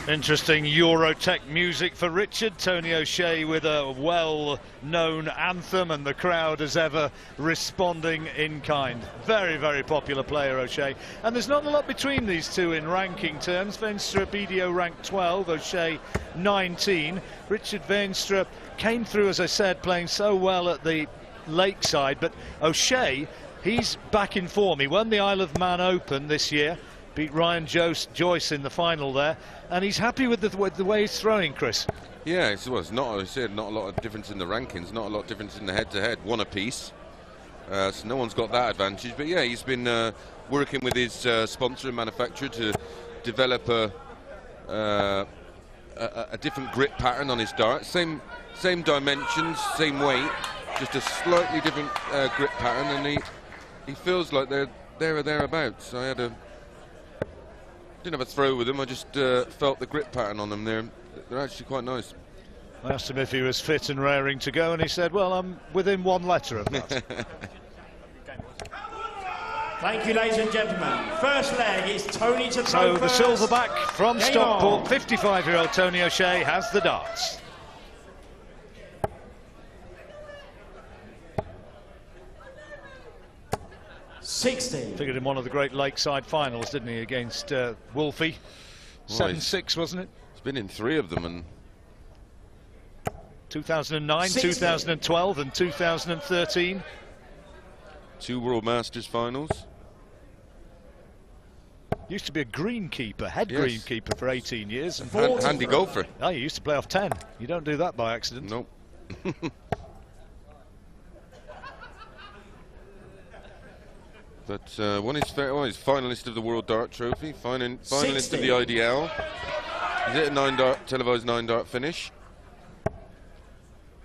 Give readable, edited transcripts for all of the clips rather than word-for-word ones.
Interesting Eurotech music for Richard. Tony O'Shea with a well-known anthem, and the crowd as ever responding in kind. Very, very popular player, O'Shea. And there's not a lot between these two in ranking terms. Veenstra, BDO ranked 12, O'Shea 19. Richard Veenstra came through, as I said, playing so well at the Lakeside, but O'Shea, he's back in form. He won the Isle of Man Open this year, beat Ryan Joyce in the final there, and he's happy with the way he's throwing, Chris. Yeah, it's not, I said, not a lot of difference in the rankings, not a lot of difference in the head-to-head, one apiece. So no one's got that advantage, but yeah, he's been working with his sponsor and manufacturer to develop a different grip pattern on his dart. Same dimensions, same weight, just a slightly different grip pattern, and he feels like they're there or thereabouts. Didn't have a throw with them, I just felt the grip pattern on them. They're actually quite nice. I asked him if he was fit and raring to go, and he said, well, I'm within one letter of that. Thank you, ladies and gentlemen. First leg is Tony to throw So first. the silverback from Game Stockport, on. 55-year-old Tony O'Shea has the darts. Figured in one of the great Lakeside finals, didn't he, against Wolfie? 7-6, wasn't it? He's been in 3 of them, and 2009, 2012 and 2013. 2 World Masters finals. Used to be a greenkeeper, head greenkeeper for 18 years. And handy golfer. Oh, you used to play off 10. You don't do that by accident. Nope. But he's finalist of the World Dart Trophy, finalist of the IDL. Is it a televised 9-dart finish?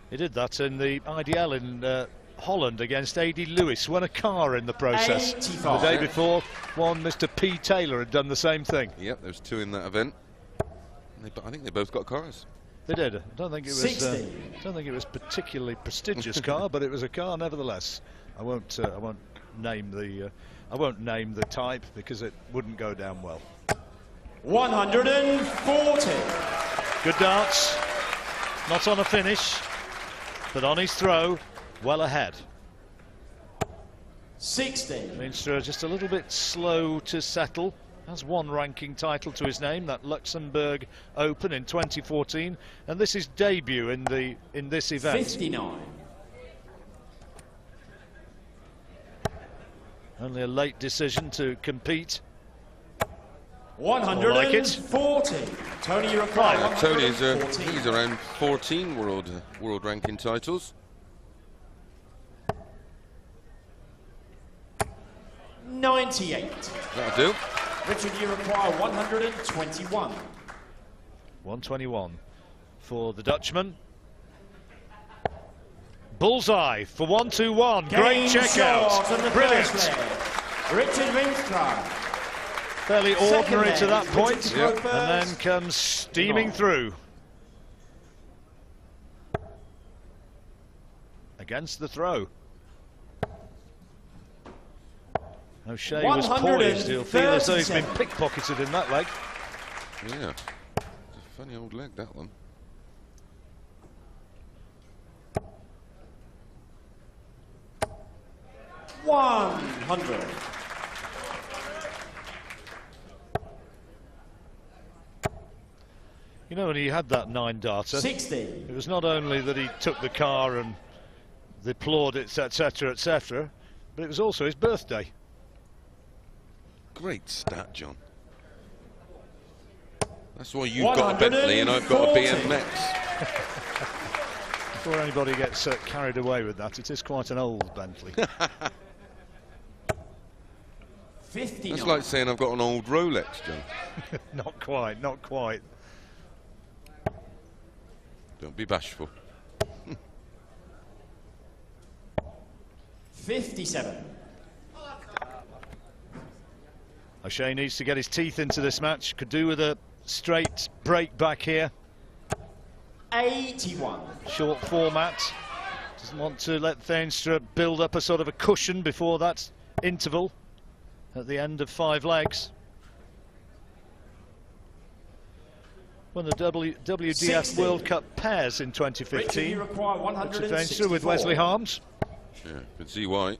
He did that in the IDL in Holland against A.D. Lewis. Won a car in the process. 85. The day before, one Mr. P. Taylor had done the same thing. Yep, there's 2 in that event. I think they both got cars. They did. I don't think it was particularly prestigious car, but it was a car nevertheless. I won't name the type because it wouldn't go down well. 140. Good darts. Not on a finish, but on his throw, well ahead. 60. Veenstra just a little bit slow to settle. Has one ranking title to his name, that Luxembourg Open in 2014, and this is debut in this event. 59. Only a late decision to compete. 140. Tony, you require Tony's he's around 14 world ranking titles. 98. That'll do. Richard, you require 121. 121 for the Dutchman. Bullseye for 121. Great checkout. Brilliant. Richard Veenstra. Fairly ordinary to that point, Yep. and then comes steaming through. Against the throw. O'Shea was poised. He'll feel as though he's been pickpocketed in that leg. Yeah. It's a funny old leg, that one. $100. You know, when he had that 9-darter, 60. it was not only that he took the car and the plaudits, etc., etc., but it was also his birthday. Great stat, John. That's why you've got a Bentley and I've got a BMX. Before anybody gets carried away with that, it is quite an old Bentley. 59. That's like saying I've got an old Rolex, John. Not quite, not quite. Don't be bashful. 57. O'Shea needs to get his teeth into this match. Could do with a straight break back here. 81. Short format. Doesn't want to let Veenstra build up a sort of a cushion before that interval at the end of 5 legs. Won the WDF 60. World Cup pairs in Richard, 2015. you require Richard 164. Veenstra with Wesley Harms. Yeah, can see why.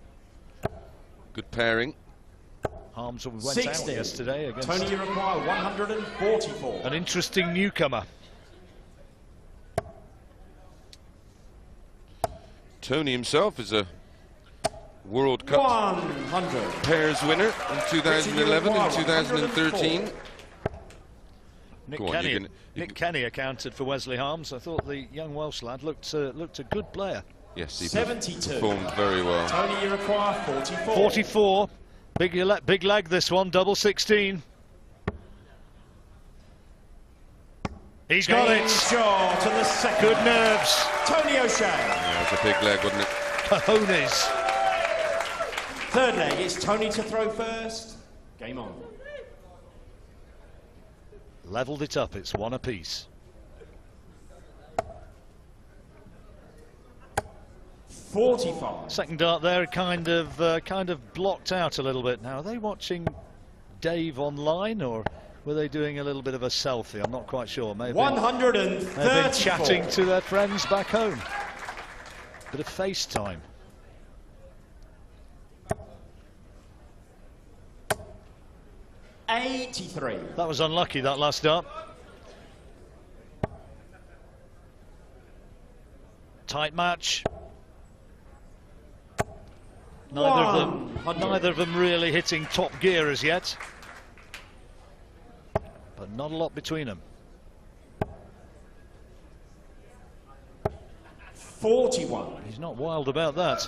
Good pairing. Harms went 60. out yesterday against Tony, you require 144. an interesting newcomer. Tony himself is a World Cup 100. pairs winner in 2011 and 2013. Nick Go on, Kenny, you can- Nick Kenny accounted for Wesley Harms. I thought the young Welsh lad looked a good player. Yes, he 72. performed very well. Tony, you require 44. 44. Big leg this one, double 16. He's got it. Shaw to the second. Good nerves. Tony O'Shea. Yeah, it was a big leg, wasn't it? Cojones. Third leg, it's Tony to throw first. Game on. Levelled it up, it's one apiece. 45. Second dart there, kind of blocked out a little bit. Now, are they watching Dave online, or were they doing a little bit of a selfie? I'm not quite sure. Maybe they've 134. been chatting to their friends back home. Bit of FaceTime. $83. That was unlucky, that last dart. Tight match. Neither of them really hitting top gear as yet. But not a lot between them. 41. He's not wild about that.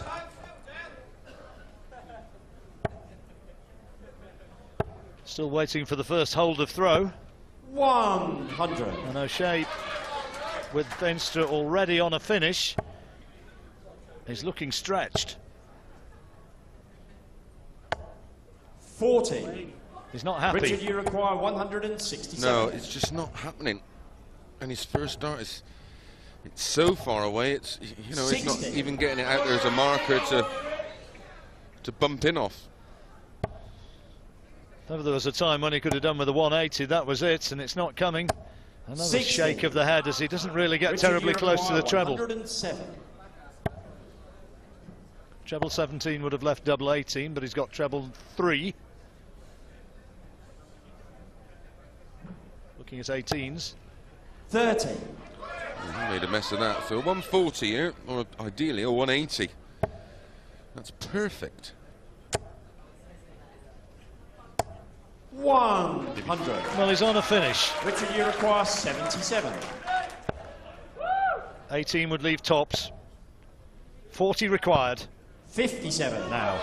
Still waiting for the first hold of throw. 100. And O'Shea, with Veenstra already on a finish, is looking stretched. 40. He's not happy. Richard, you require 167. No, it's just not happening. And his first dart is, it's so far away. It's, you know, it's not 60. even getting it out there as a marker to bump in off. If there was a time when he could have done with a 180, that was it, and it's not coming. Another 60. shake of the head as he doesn't really get Richard, terribly you close to the require treble. 107. Treble 17 would have left double 18, but he's got treble 3. Looking at 18s. 30. He made a mess of that. So 140 here, or ideally a 180. That's perfect. 100. Well, he's on a finish. Richard, you require 77. 18 would leave tops. 40 required. 57. Now,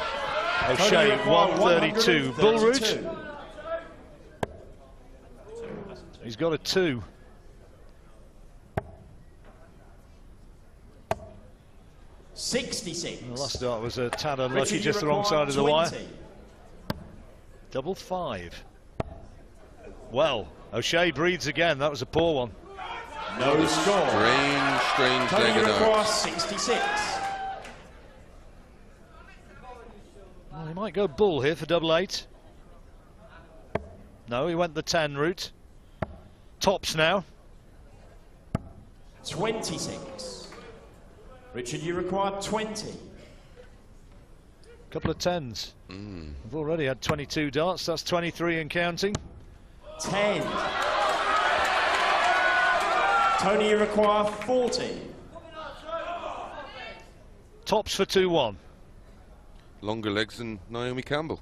Tony, O'Shea, you require 132. Bull route. 132. He's got a 2. $66. The last start was a tad unlucky, Richard, you just the wrong require side of the wire. 20. Double 5. Well, O'Shea breathes again. That was a poor one. No score. Strange Tony, leg you of require darts. 66. Well, he might go bull here for double 8. No, he went the 10 route. Tops now. 26. Richard, you require 20. Couple of 10s. We've already had 22 darts. That's 23 and counting. 10. Tony, you require 40. Tops for 2-1. Longer legs than Naomi Campbell.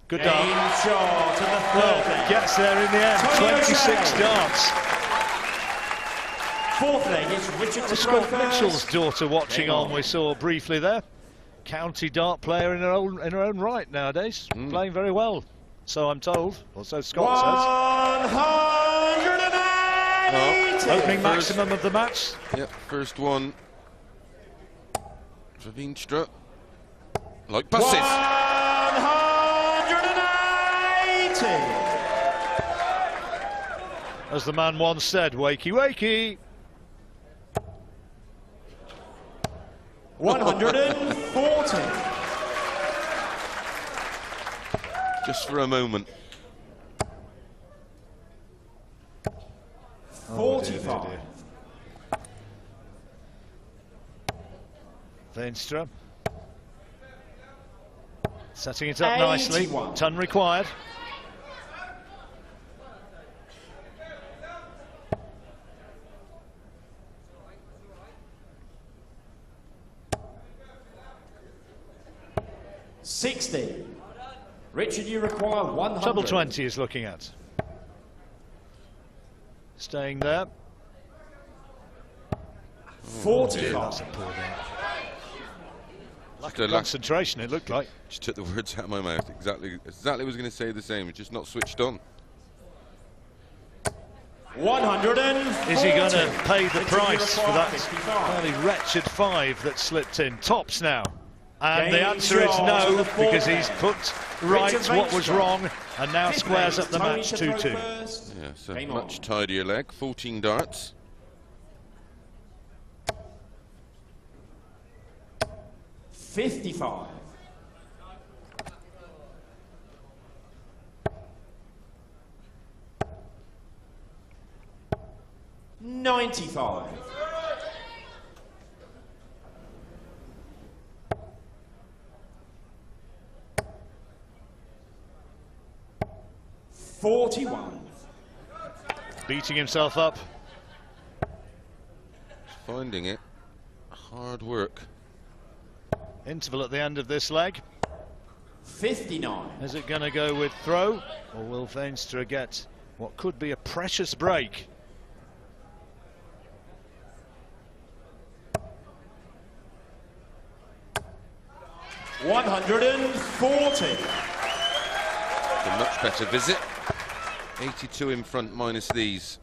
Good dart. Game Shaw to the third Well, leg. gets there in the end. Tony 26 O'Shea. darts. Fourth leg, it's Richard to throw Scott Mitchell's first. daughter watching Game on, on. we saw briefly there. County dart player in her own right nowadays. Playing very well, so I'm told. Or so Scott 180. says. Opening maximum of the match. Yep, first one for Veenstra. Like buses. 180. As the man once said, wakey wakey. 140. just for a moment. 45. Veenstra setting it up nicely. 81. Ton required. $60. Richard, you require 100. Treble 20 is looking at. Staying there. 45. That's a poor dart. Lack of concentration, it looked like. Just took the words out of my mouth. Exactly was going to say the same. It's just not switched on. 140. Is he going to pay the Richard, you price for require that 55. fairly wretched 5 that slipped in? Tops now. And the Game answer is shot no, to the because forehead. he's put right Richard what was Veenstra. wrong and now Fifth squares leg, up the Tony match to throw 2-2. first. Yeah, so Game much on. tidier leg. 14 darts. 55. 95. 41. Beating himself up. Finding it hard work. Interval at the end of this leg. 59. Is it going to go with throw, or will Veenstra get what could be a precious break? $140. A much better visit. 82 in front minus these.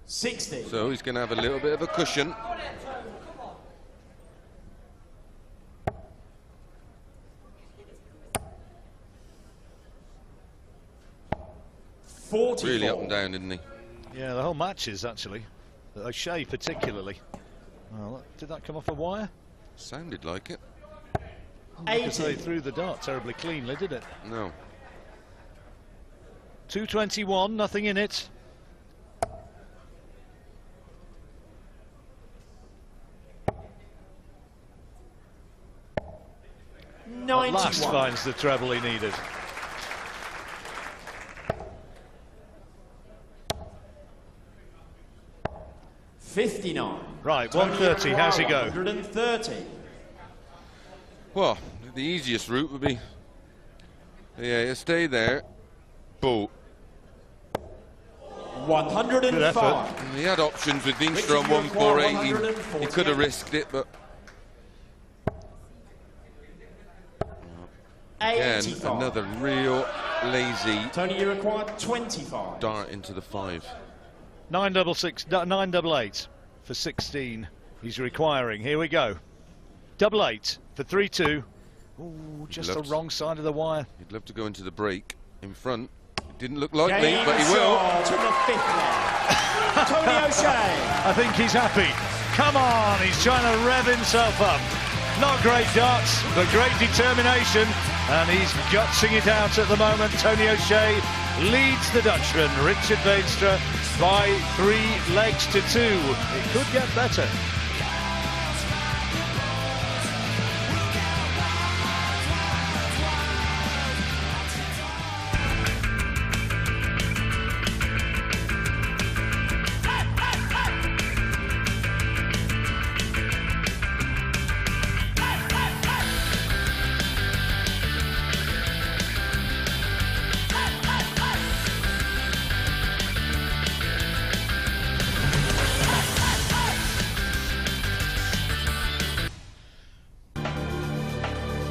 60. So he's going to have a little bit of a cushion. Really up and down, didn't he? Yeah, the whole match is actually. O'Shea particularly. Well, did that come off a wire? Sounded like it. Because they 80. threw the dart terribly cleanly, did it? No. 221, nothing in it. At last 91. finds the treble he needed. $59. Right, 130, how's he go? 130. Well, the easiest route would be, yeah, you stay there, boat. 105. And he had options with Richard, Veenstra on you require 148. He could have 148. risked it, but again, 85. another real lazy Tony, you require 25. dart into the 5. 988 for 16 he's requiring. Here we go. 88 for 3-2. Ooh, just the Loved- wrong side of the wire. He'd love to go into the break in front. It didn't look likely, Game but he will. shot to the 5th leg. Tony O'Shea. I think he's happy. Come on, he's trying to rev himself up. Not great darts, but great determination, and he's gutsing it out at the moment. Tony O'Shea leads the Dutchman, Richard Veenstra, by 3 legs to 2. It could get better.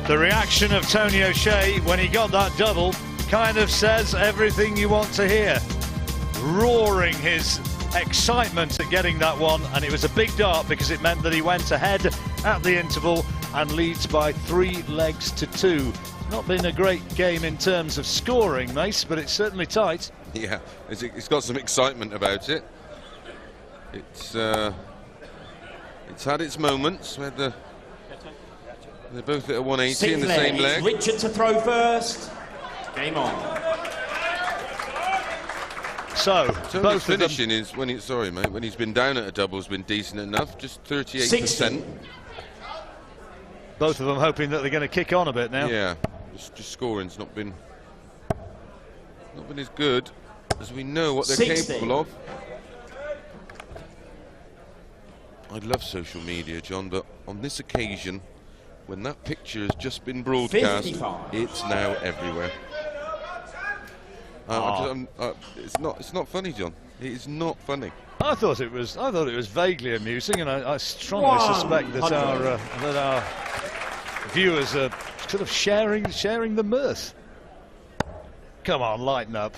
The reaction of Tony O'Shea when he got that double kind of says everything you want to hear. Roaring his excitement at getting that one, and it was a big dart because it meant that he went ahead at the interval and leads by 3 legs to 2. Not been a great game in terms of scoring, Mace, but it's certainly tight. Yeah, it's got some excitement about it. It's had its moments where the They're both at a 180 in Sixth the same leg. leg. Richard to throw first. Game on. So both finishing is when he's when he's been down at a double has been decent enough, just 38%. Both of them hoping that they're going to kick on a bit now. Yeah, just scoring's not been as good as we know what they're 60. capable of. I love social media, John, but on this occasion, when that picture has just been broadcast, 55. it's now everywhere. It's not funny, John. It is not funny. I thought it was vaguely amusing, and I strongly suspect that our viewers are sort of sharing the mirth. Come on, lighten up.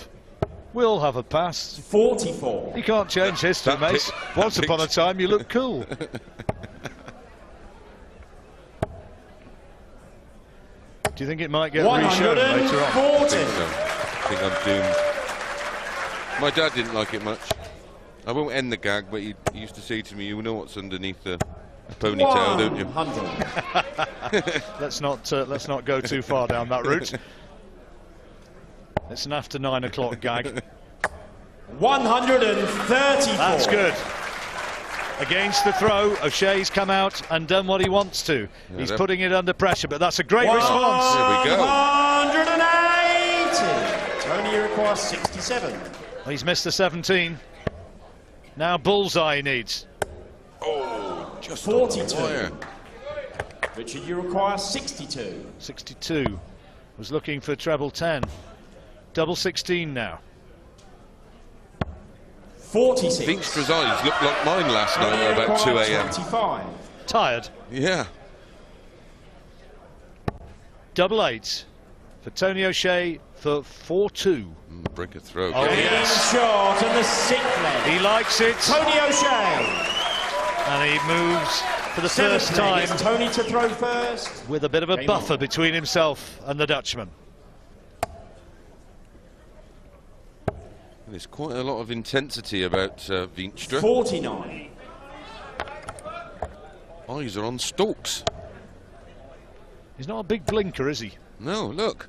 We'll have a pass. 44. You can't change history, mate. Once upon a time, you looked cool. Do you think it might get reshown later on? I think I'm doomed. My dad didn't like it much. I won't end the gag, but he used to say to me, "You know what's underneath the ponytail, don't you?" 100. Let's not go too far down that route. It's an after 9 o'clock gag. 134. That's good. Against the throw, O'Shea's come out and done what he wants to. Yeah, he's putting it under pressure, but that's a great response. There we go. 180. Tony requires 67. He's missed the 17. Now bullseye he needs. Oh, just 42. Richard, you require 62. 62. Was looking for treble 10. Double 16 now. 46. Veenstra's eyes looked like mine last night at about 2 a.m. 25. Tired. Yeah. Double 8 for Tony O'Shea for 4-2. Break a throw. Oh, yes. Shot and the 6th leg. He likes it. Tony O'Shea. And he moves for the first time It's Tony to throw first. with a bit of a buffer between himself and the Dutchman. There's quite a lot of intensity about Veenstra. 49. Eyes are on stalks. He's not a big blinker, is he? No, look.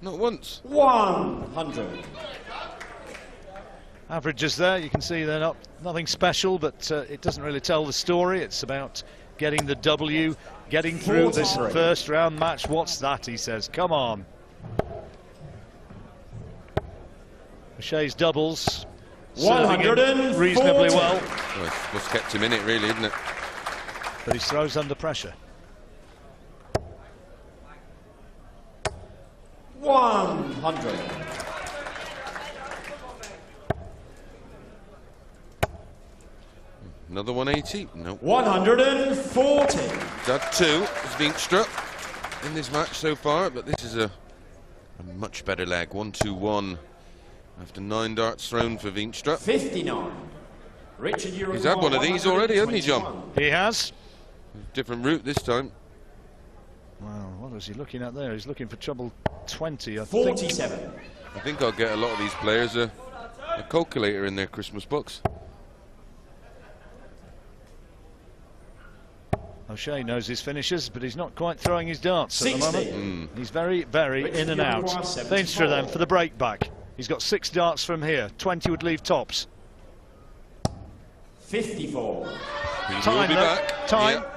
Not once. 100. Averages there, you can see they're nothing special, but it doesn't really tell the story. It's about getting the W, getting through this first round match. What's that, he says. Come on. O'Shea's doubles serving him reasonably well. Well, it's what's kept him in it, really, isn't it? But he throws under pressure. 100. Another 180. No. 140. That 2 is Veenstra in this match so far, but this is a much better leg. 1-2-1 after 9 darts thrown for Veenstra. 59. Richard, He's had one of these already, hasn't he, John? He has. Different route this time. Well, what is he looking at there? He's looking for treble 20, I 47. think. I think I'll get a lot of these players a calculator in their Christmas box. O'Shea knows his finishes, but he's not quite throwing his darts 60. at the moment. He's very, very in and out. Veenstra Veenstra then for the break back. He's got 6 darts from here. 20 would leave tops. 54. He Time, will be though. back. Time. Yeah.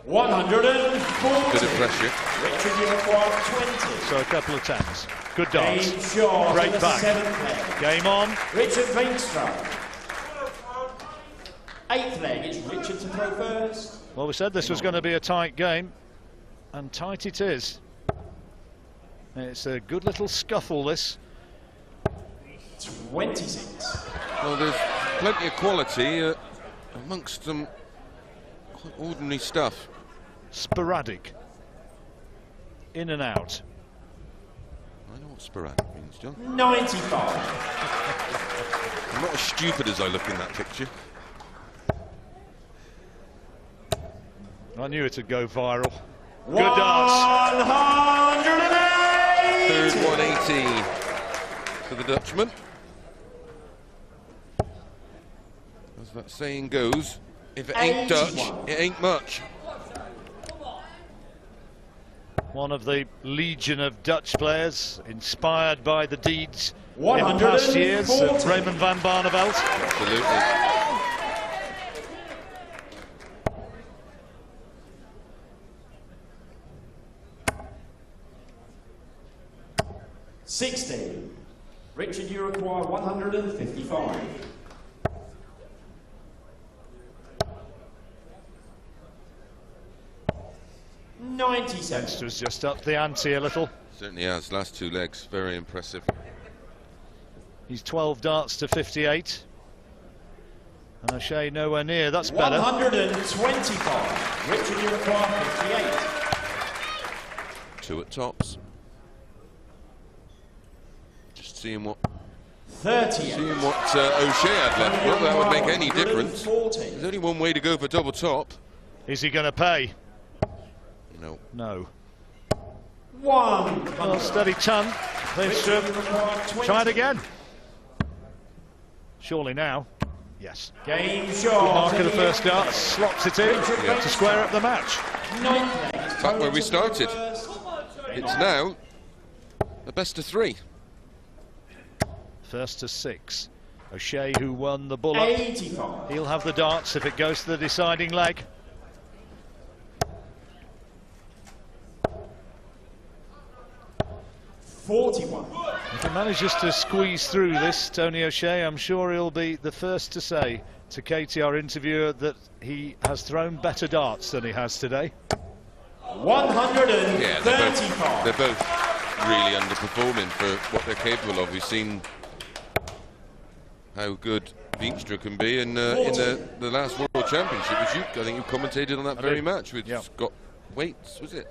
Bit of pressure. Richard, you require 20. So a couple of 10s. Good darts. Game shot. Great the back. 7th leg. Game on. Richard Veenstra. 8th leg. It's Richard to throw first. Well, we said this was going to be a tight game, and tight it is. It's a good little scuffle, this. 26. Well, there's plenty of quality amongst some quite ordinary stuff. Sporadic. In and out. I know what sporadic means, John. 95. I'm not as stupid as I look in that picture. I knew it'd go viral. Good darts. 180. Third 180 for the Dutchman. that saying goes, if it ain't Dutch, it ain't much. One of the legion of Dutch players inspired by the deeds in past years of Raymond van Barneveld. Absolutely. 60. Richard, you require 155. Veenstra's just upped the ante a little. Certainly has. Last two legs, very impressive. He's 12 darts to 58. And O'Shea nowhere near. That's better. 125. Richard, you require 58. Two at tops. Just seeing what. 30. Seeing what O'Shea had left. Whether that would make any difference. There's only one way to go for double top. Is he going to pay? No. No. 100. Well, steady ton. Veenstra. Try it again. Surely now. Yes. Game shot. Mark of the first dart. Slots it in to square up the match. Back where we started. It's now the best of three. First to 6. O'Shea, who won the bull-up. 85. He'll have the darts if it goes to the deciding leg. If he manages to squeeze through this, Tony O'Shea, I'm sure he'll be the first to say to Katie, our interviewer, that he has thrown better darts than he has today. 135. Yeah, they're both really underperforming for what they're capable of. We've seen how good Veenstra can be in the last World Championship. I think you commentated on that very match with Scott Waits, was it?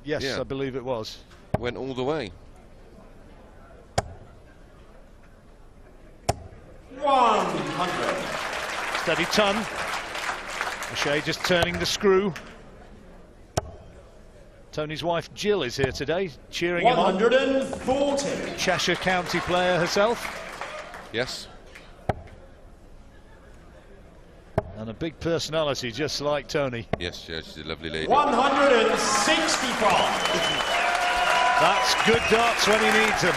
Yes, yeah. I believe it was. Went all the way. 100. Steady ton. O'Shea just turning the screw. Tony's wife Jill is here today, cheering him on. 140. Cheshire County player herself. Yes. And a big personality, just like Tony. Yes, yeah, she's a lovely lady. 165. That's good darts when he needs them.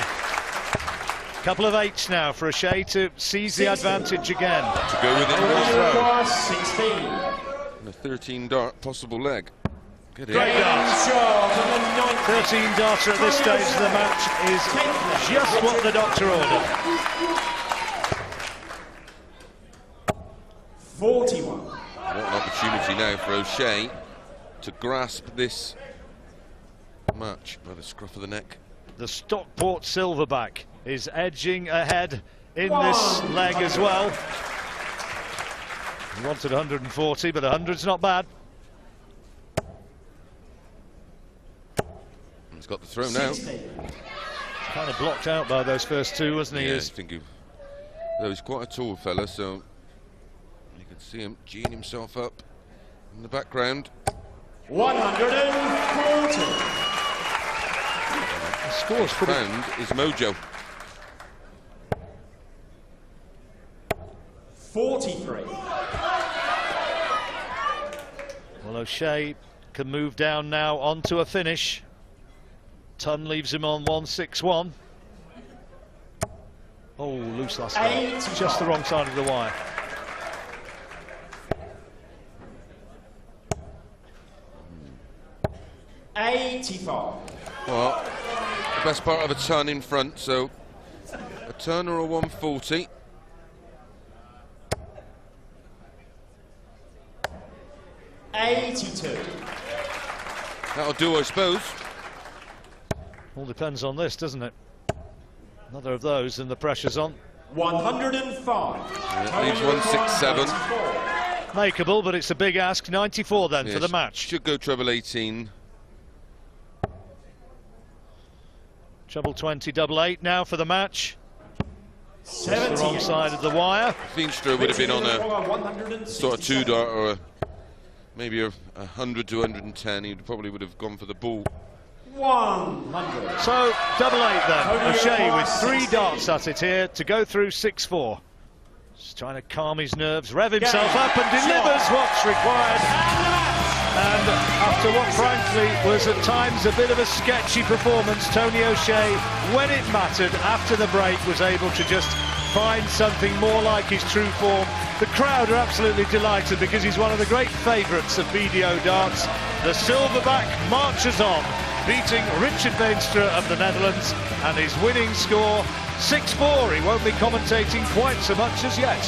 Couple of 8s now for O'Shea to seize the advantage again. To go with it in one throw. 16. And a 13 dart possible leg. Good Great darts. 13 darter at this stage of the match is just what the doctor ordered. 41. What an opportunity now for O'Shea to grasp this match by the scruff of the neck. The Stockport Silverback is edging ahead in this leg as well. He wanted 140, but 100's not bad. He's got the throw now. Kind of blocked out by those first two, wasn't he? Yeah, I think though he's quite a tall fella, so you can see him geeing himself up in the background. 140. The score's pretty... Found is mojo. 43. Well, O'Shea can move down now onto a finish. Ton leaves him on 161. Oh, loose last time. Just the wrong side of the wire. Well, the best part of a ton in front, so a ton or a 140. That'll do, I suppose. All depends on this, doesn't it? Another of those and the pressure's on. 105. It leaves 167. Makeable, but it's a big ask. 94 then for the match. Should go treble 18. Treble 20, double 8 now for the match. Just the wrong side of the wire. Veenstra would have been on a sort of 2 dart or maybe a 100 to 110. He probably would have gone for the ball. 100. So double 8 then. O'Shea with 3 darts at it here to go through 6-4. Just trying to calm his nerves, rev himself up and delivers what's required. And after what frankly was at times a bit of a sketchy performance, Tony O'Shea, when it mattered after the break, was able to just find something more like his true form. The crowd are absolutely delighted because he's one of the great favourites of BDO darts. The silverback marches on, beating Richard Veenstra of the Netherlands, and his winning score 6-4. He won't be commentating quite so much as yet.